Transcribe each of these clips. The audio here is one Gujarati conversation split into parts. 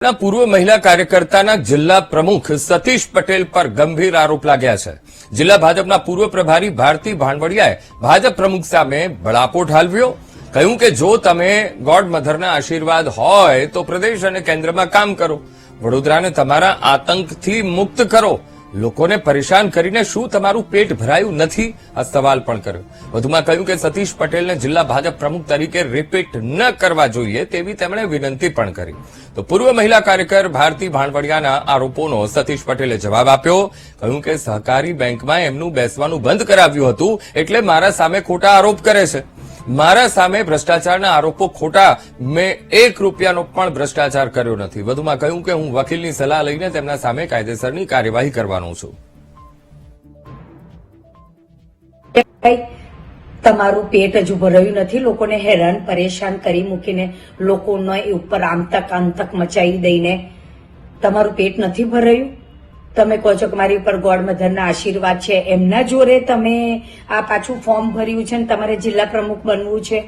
પૂર્વ મહિલા કાર્યકર્તાના જિલ્લા પ્રમુખ સતીશ પટેલ પર ગંભીર આરોપ લાગ્યા છે। જિલ્લા ભાજપના પૂર્વ પ્રભારી ભારતી ભાણવડિયાએ ભાજપ પ્રમુખ સામે બળાપો ઠાલવ્યો। કહ્યું કે જો તમે ગોડ મધરના આશીર્વાદ હોય તો પ્રદેશ અને કેન્દ્રમાં કામ કરો, વડોદરાને તમારા આતંકથી મુક્ત કરો। લોકોને પરેશાન કરીને શું તમારું પેટ ભરાયું નથી? આ સવાલ પણ કર્યો। વધુમાં કહ્યું કે સતીશ પટેલને જિલ્લા ભાજપ પ્રમુખ તરીકે રિપીટ ન કરવા જોઈએ તેવી તેમણે વિનંતી પણ કરી। તો પૂર્વ મહિલા કાર્યકર ભારતી ભાણવડિયાના આરોપોનો સતીશ પટેલે જવાબ આપ્યો। કહ્યું કે સહકારી બેંકમાં એમનું બેસવાનું બંધ કરાવ્યું હતું એટલે મારા સામે ખોટા આરોપ કરે છે। મારા સામે ભ્રષ્ટાચારના આરોપો ખોટા। મેં 1 રૂપિયાનો પણ ભ્રષ્ટાચાર કર્યો નથી। વધુમાં કહ્યું કે હું વકીલની સલાહ લઈને તેમના સામે કાયદેસરની કાર્યવાહી કરવાનો છું। તમારું પેટ હજુ ભરાયું નથી। લોકોને હેરાન પરેશાન કરી મૂકીને લોકોને ઉપર આંતક મચાવી દઈને તમારું પેટ નથી ભરાયું। તમે કહો છો કે મારી ઉપર ગોડ મધરના આશીર્વાદ છે, એમના જોરે તમે આ પાછું ફોર્મ ભર્યું છે ને તમારે જિલ્લા પ્રમુખ બનવું છે।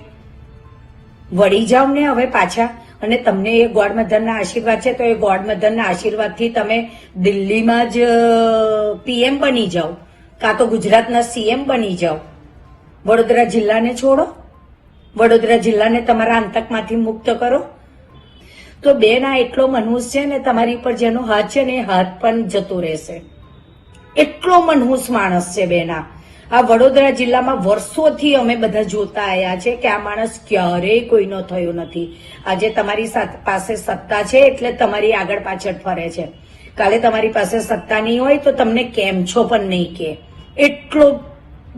વળી જાવ ને હવે પાછા, અને તમને એ ગોડ મધરના આશીર્વાદ છે તો એ ગોડ મધરના આશીર્વાદથી તમે દિલ્હીમાં જ પીએમ બની જાઓ, કાં તો ગુજરાતના સીએમ બની જાઓ। વડોદરા જિલ્લાને છોડો, વડોદરા જિલ્લાને તમારા આતંકમાંથી મુક્ત કરો। તો બેન, આ એટલો મનહૂસ છે ને, તમારી ઉપર જેનો હાથ છે ને એ હાથ પણ જતો રહેશે। એટલો મનહૂસ માણસ છે બેન। આ વડોદરા જિલ્લામાં વર્ષોથી અમે બધા જોતા આવ્યા છે કે આ માણસ ક્યારેય કોઈનો થયો નથી। આજે તમારી પાસે સત્તા છે એટલે તમારી આગળ પાછળ ફરે છે। કાલે તમારી પાસે સત્તા નહીં હોય તો તમને કેમ છો પણ નહીં કે। એટલો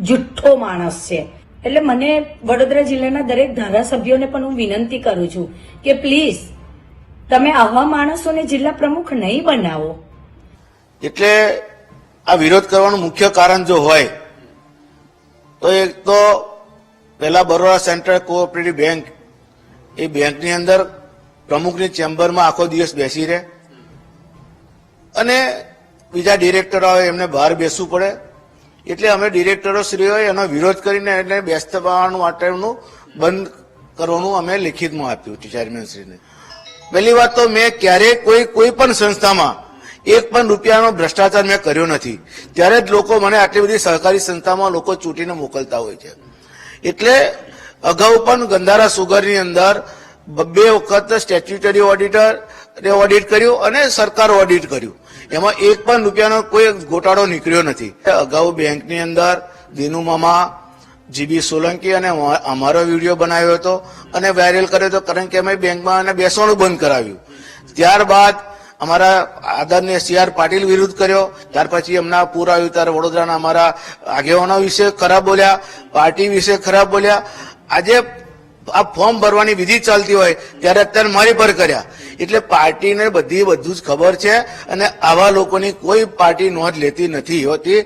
જુઠ્ઠો માણસ છે। એટલે મને વડોદરા જિલ્લાના દરેક ધારાસભ્યોને પણ હું વિનંતી કરું છું કે પ્લીઝ તમે આવા માણસોને જિલ્લા પ્રમુખ નહીં બનાવો। એટલે આ વિરોધ કરવાનું મુખ્ય કારણ જો હોય તો એક તો પહેલા બરોડા સેન્ટ્રલ કોઓપરેટિવ બેંક, એ બેંકની અંદર પ્રમુખની ચેમ્બરમાં આખો દિવસ બેસી રહે અને બીજા ડિરેક્ટરો આવે એમને બહાર બેસવું પડે। એટલે અમે ડિરેક્ટરો શ્રીઓએ એનો વિરોધ કરીને એને બેસવા માટેનું બંધ કરવાનું અમે લિખિતમાં આપ્યું ચેરમેન શ્રીને। પહેલી વાત તો મેં ક્યારેય કોઈ પણ સંસ્થામાં 1 પણ રૂપિયાનો ભ્રષ્ટાચાર મેં કર્યો નથી। ત્યારે જ લોકો મને આટલી બધી સહકારી સંસ્થામાં લોકો ચૂંટીને મોકલતા હોય છે। એટલે અગાઉ પણ ગંધારા સુગરની અંદર 2 વખત સ્ટેચ્યુટરી ઓડિટ કર્યું અને સરકાર ઓડિટ કર્યું। એમાં 1 પણ રૂપિયાનો કોઈ ગોટાળો નીકળ્યો નથી। અગાઉ બેંકની અંદર દિનુ મામા, જીબી સોલંકી અને અમારો વિડીયો બનાવ્યો હતો અને વાયરલ કર્યો હતો, કારણ કે અમે બેંકમાં બેસવાનું બંધ કરાવ્યું। ત્યારબાદ અમારા આદરણીય CR પાટીલ વિરુદ્ધ કર્યો। ત્યાર પછી એમના પૂરા વિસ્તાર વડોદરાના અમારા આગેવાનો વિશે ખરાબ બોલ્યા, પાર્ટી વિશે ખરાબ બોલ્યા। આજે આ ફોર્મ ભરવાની વિધિ ચાલતી હોય ત્યારે અત્યારે મારી પર કર્યા। એટલે પાર્ટીને બધું જ ખબર છે અને આવા લોકોની કોઈ પાર્ટી નોંધ લેતી નથી હોતી।